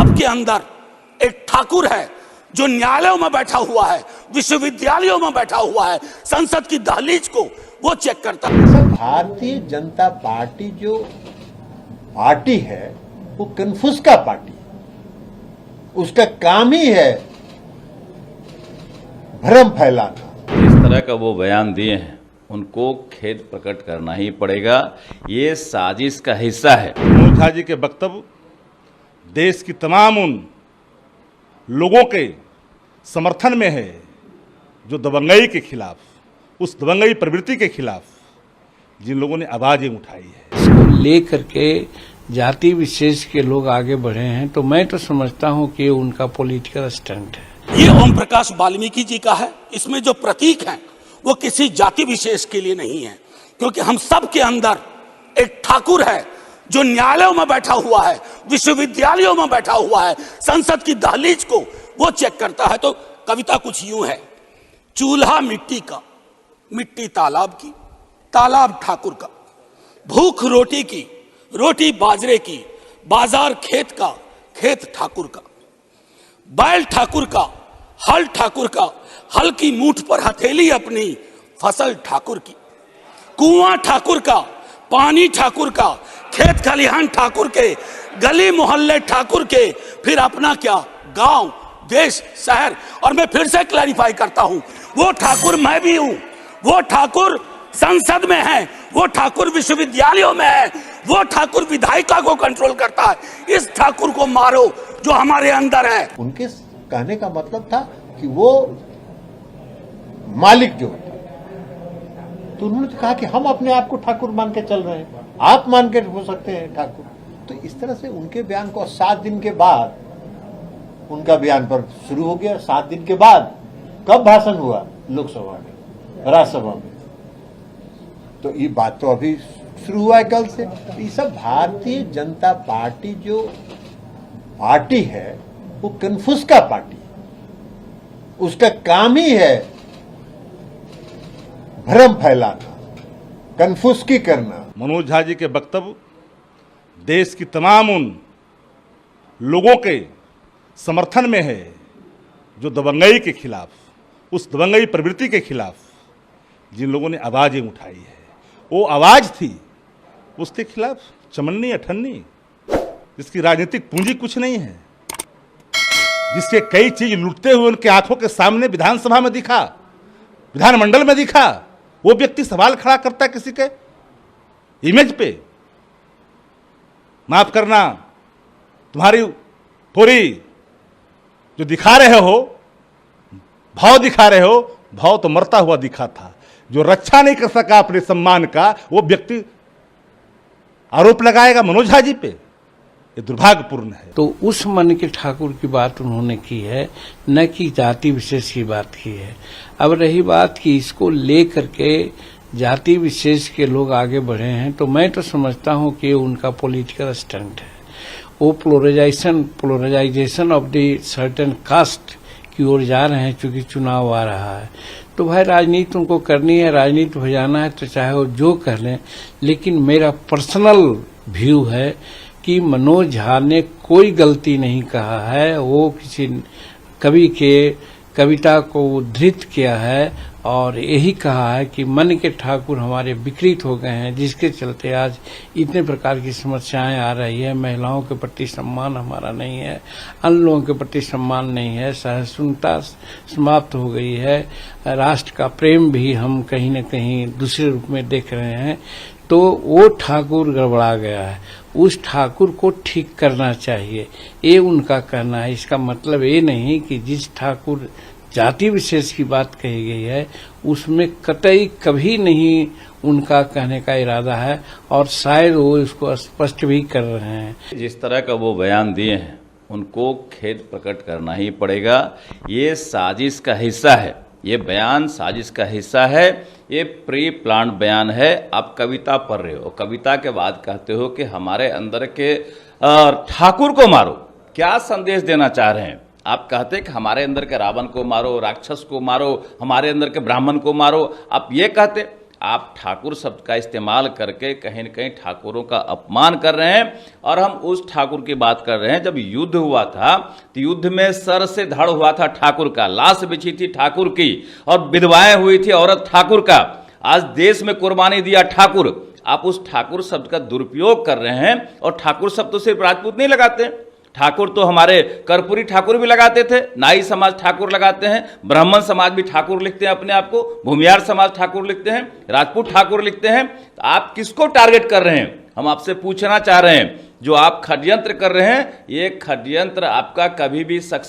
सबके अंदर एक ठाकुर है जो न्यायालयों में बैठा हुआ है, विश्वविद्यालयों में बैठा हुआ है, संसद की दहलीज को वो चेक करता है। भारतीय जनता पार्टी जो पार्टी है वो कन्फ्यूज का पार्टी, उसका काम ही है भ्रम फैलाना। इस तरह का वो बयान दिए हैं, उनको खेद प्रकट करना ही पड़ेगा। ये साजिश का हिस्सा है। मनोज झा जी के वक्तव्य देश की तमाम उन लोगों के समर्थन में है जो दबंगई के खिलाफ, उस दबंगई प्रवृत्ति के खिलाफ जिन लोगों ने आवाजें उठाई है। इसको लेकर के जाति विशेष के लोग आगे बढ़े हैं, तो मैं तो समझता हूं कि उनका पॉलिटिकल स्टंट है। ये ओम प्रकाश वाल्मीकि जी का है। इसमें जो प्रतीक हैं वो किसी जाति विशेष के लिए नहीं है, क्योंकि हम सब के अंदर एक ठाकुर है जो न्यायालयों में बैठा हुआ है, विश्वविद्यालयों में बैठा हुआ है, संसद की दहलीज को वो चेक करता है। तो कविता कुछ यूं है, चूल्हा मिट्टी का, मिट्टी तालाब की, तालाब ठाकुर का, भूख रोटी की, रोटी बाजरे की, बाजार खेत का, खेत ठाकुर का, बैल ठाकुर का, हल ठाकुर का, हल की मूठ पर हथेली अपनी, फसल ठाकुर की, कुआं ठाकुर का, पानी ठाकुर का, खेत खलिहान ठाकुर के, गली मोहल्ले ठाकुर के, फिर अपना क्या, गांव, देश, शहर। और मैं फिर से क्लैरिफाई करता हूं, वो ठाकुर मैं भी हूं, वो ठाकुर संसद में है, वो ठाकुर विश्वविद्यालयों में है, वो ठाकुर विधायिका को कंट्रोल करता है। इस ठाकुर को मारो जो हमारे अंदर है। उनके कहने का मतलब था कि वो मालिक जो है, तो उन्होंने कहा कि हम अपने आप को ठाकुर मान के चल रहे हैं, आप मान के हो सकते हैं ठाकुर। तो इस तरह से उनके बयान को 7 दिन के बाद उनका बयान पर शुरू हो गया। 7 दिन के बाद कब भाषण हुआ? लोकसभा में, राज्यसभा में। तो ये बात तो अभी शुरू हुआ है कल से। ये सब भारतीय जनता पार्टी जो पार्टी है वो कन्फ्यूज का पार्टी, उसका काम ही है भ्रम फैलाना, कन्फ्यूज की करना। मनोज झा जी के वक्तव्य देश की तमाम उन लोगों के समर्थन में है जो दबंगई के खिलाफ, उस दबंगई प्रवृत्ति के खिलाफ जिन लोगों ने आवाजें उठाई है। वो आवाज थी उसके खिलाफ चमन्नी अठन्नी, जिसकी राजनीतिक पूंजी कुछ नहीं है, जिसके कई चीज लुटते हुए उनके आंखों के सामने विधानसभा में दिखा, विधानमंडल में दिखा। वो व्यक्ति सवाल खड़ा करता है किसी के इमेज पे। माफ करना, तुम्हारी थोड़ी जो दिखा रहे हो, भाव दिखा रहे हो, भाव तो मरता हुआ दिखा था। जो रक्षा नहीं कर सका अपने सम्मान का, वो व्यक्ति आरोप लगाएगा मनोज झा जी पे, ये दुर्भाग्यपूर्ण है। तो उस मन के ठाकुर की बात उन्होंने की है, न कि जाति विशेष की बात की है। अब रही बात कि इसको लेकर के जाति विशेष के लोग आगे बढ़े हैं, तो मैं तो समझता हूं कि उनका पॉलिटिकल स्टंट है। वो polarisation of the certain caste की ओर जा रहे हैं, चूंकि चुनाव आ रहा है। तो भाई राजनीति उनको करनी है, राजनीति हो जाना है तो चाहे वो जो कर लें। लेकिन मेरा पर्सनल व्यू है कि मनोज झा ने कोई गलती नहीं कहा है। वो किसी कवि के कविता को उद्धृत किया है और यही कहा है कि मन के ठाकुर हमारे विकृत हो गए हैं, जिसके चलते आज इतने प्रकार की समस्याएं आ रही है। महिलाओं के प्रति सम्मान हमारा नहीं है, अन्य लोगों के प्रति सम्मान नहीं है, सहिष्णुता समाप्त हो गई है, राष्ट्र का प्रेम भी हम कहीं न कहीं दूसरे रूप में देख रहे हैं। तो वो ठाकुर गड़बड़ा गया है, उस ठाकुर को ठीक करना चाहिए, ये उनका कहना है। इसका मतलब ये नहीं कि जिस ठाकुर जाति विशेष की बात कही गई है उसमें कतई कभी नहीं उनका कहने का इरादा है, और शायद वो इसको स्पष्ट भी कर रहे हैं। जिस तरह का वो बयान दिए हैं, उनको खेद प्रकट करना ही पड़ेगा। ये साजिश का हिस्सा है, ये बयान साजिश का हिस्सा है, ये प्री प्लान बयान है। आप कविता पढ़ रहे हो, कविता के बाद कहते हो कि हमारे अंदर के ठाकुर को मारो। क्या संदेश देना चाह रहे हैं? आप कहते हैं कि हमारे अंदर के रावण को मारो, राक्षस को मारो, हमारे अंदर के ब्राह्मण को मारो। आप ये कहते, आप ठाकुर शब्द का इस्तेमाल करके कहीं न कहीं ठाकुरों का अपमान कर रहे हैं। और हम उस ठाकुर की बात कर रहे हैं, जब युद्ध हुआ था तो युद्ध में सर से धड़ हुआ था ठाकुर का, लाश बिछी थी ठाकुर की, और विधवाएं हुई थी औरत ठाकुर का। आज देश में कुर्बानी दिया ठाकुर। आप उस ठाकुर शब्द का दुरुपयोग कर रहे हैं। और ठाकुर शब्द तो सिर्फ राजपूत नहीं लगाते, ठाकुर तो हमारे कर्पूरी ठाकुर भी लगाते थे, नाई समाज ठाकुर लगाते हैं, ब्राह्मण समाज भी ठाकुर लिखते हैं अपने आप को, भूमियार समाज ठाकुर लिखते हैं, राजपूत ठाकुर लिखते हैं। तो आप किसको टारगेट कर रहे हैं, हम आपसे पूछना चाह रहे हैं। जो आप षड्यंत्र कर रहे हैं, ये षड्यंत्र आपका कभी भी सक्सेस